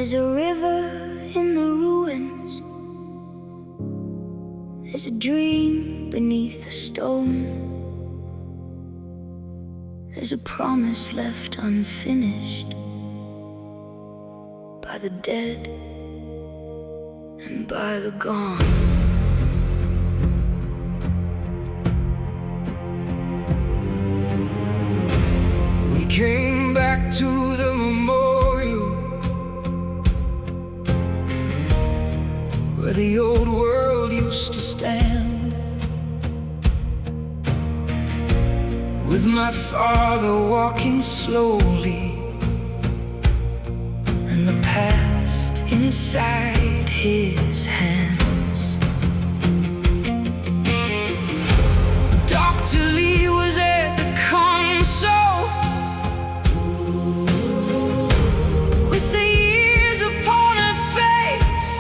There's a river in the ruins. There's a dream beneath a stone. There's a promise left unfinished by the dead and by the gone. We came back to the memorial where the old world used to stand, with my father walking slowly and the past inside his hands. Dr. Li was at the console with the years upon her face,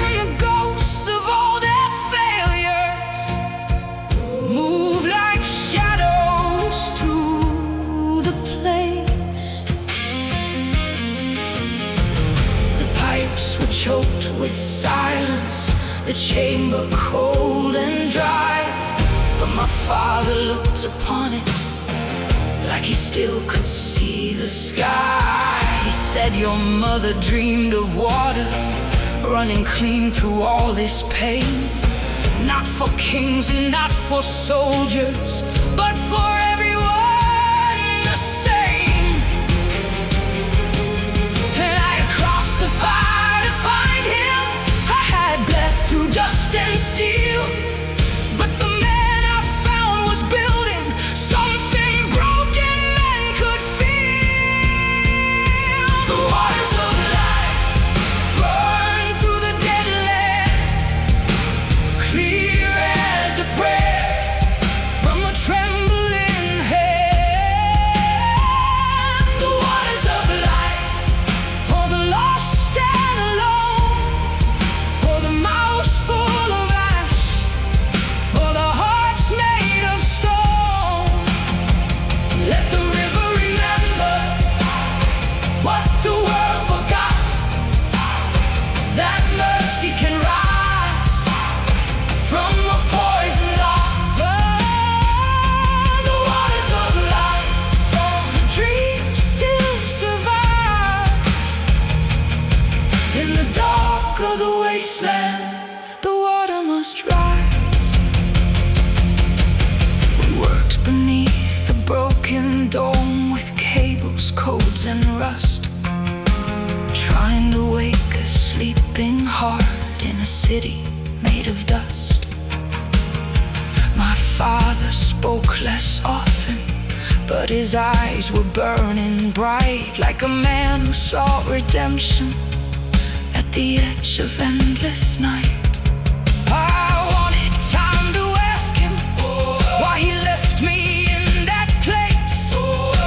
and the ghosts of all their failures move like shadows through the place. The pipes were choked with silence, the chamber cold and dry, but my father looked upon it like he still could see the sky. He said, "Your mother dreamed of water running clean through all this pain, not for kings and not for soldiers, but for everyone the same." And I crossed the fire to find him. I had bled through dust and steel, but the man I found was building something broken men could feel. The waters of life burn through the dead land, clear as a prayer from a trembling hand. The waters of life for the lost and alone, for the mouths full of ash, for the hearts made of stone. Let the river remember what the world forgot, that mercy can rise from a poison lost. The waters of life, the dream still survives. In the dark of the wasteland, the water must rise. We worked beneath the broken dome with cables, codes, and rust, trying to wake a sleeping heart in a city made of dust. My father spoke less often, but his eyes were burning bright, like a man who saw redemption at the edge of endless night. I wanted time to ask him why he left me in that place,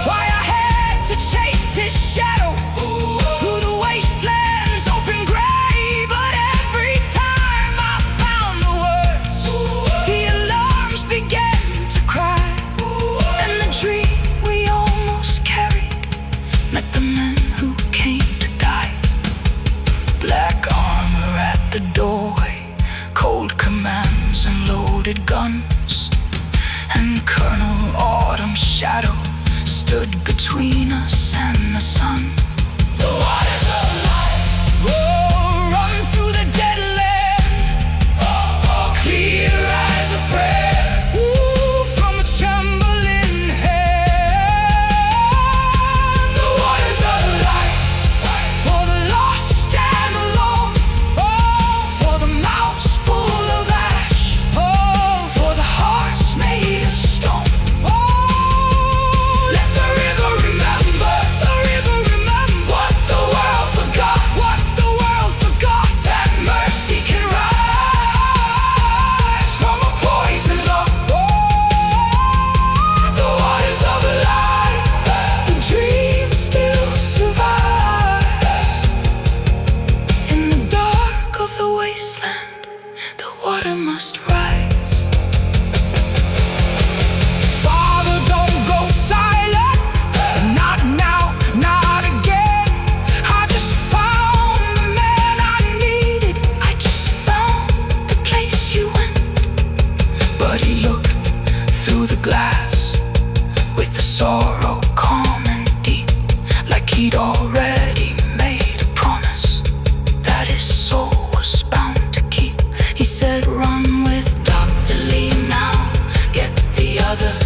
why I had to chase his shadow through the wasteland's open grave. But every time I found the words, the alarms began to cry, and the dream we almost carried met the men who came to die. Black armor at the doorway, cold commands and loaded guns, and Colonel Autumn's shadow stood between us and the sun. The waters of life, oh, run through the dead land, clear as a prayer, ooh, from a trembling hand. The waters of life for the lost and alone, oh, for the mouths full of ash, oh, for the hearts made of stone. Oh, let the river remember, the river remember. sorrow calm and deep, like he'd already made a promise that his soul was bound to keep. He said, run with Dr. Li now, get the others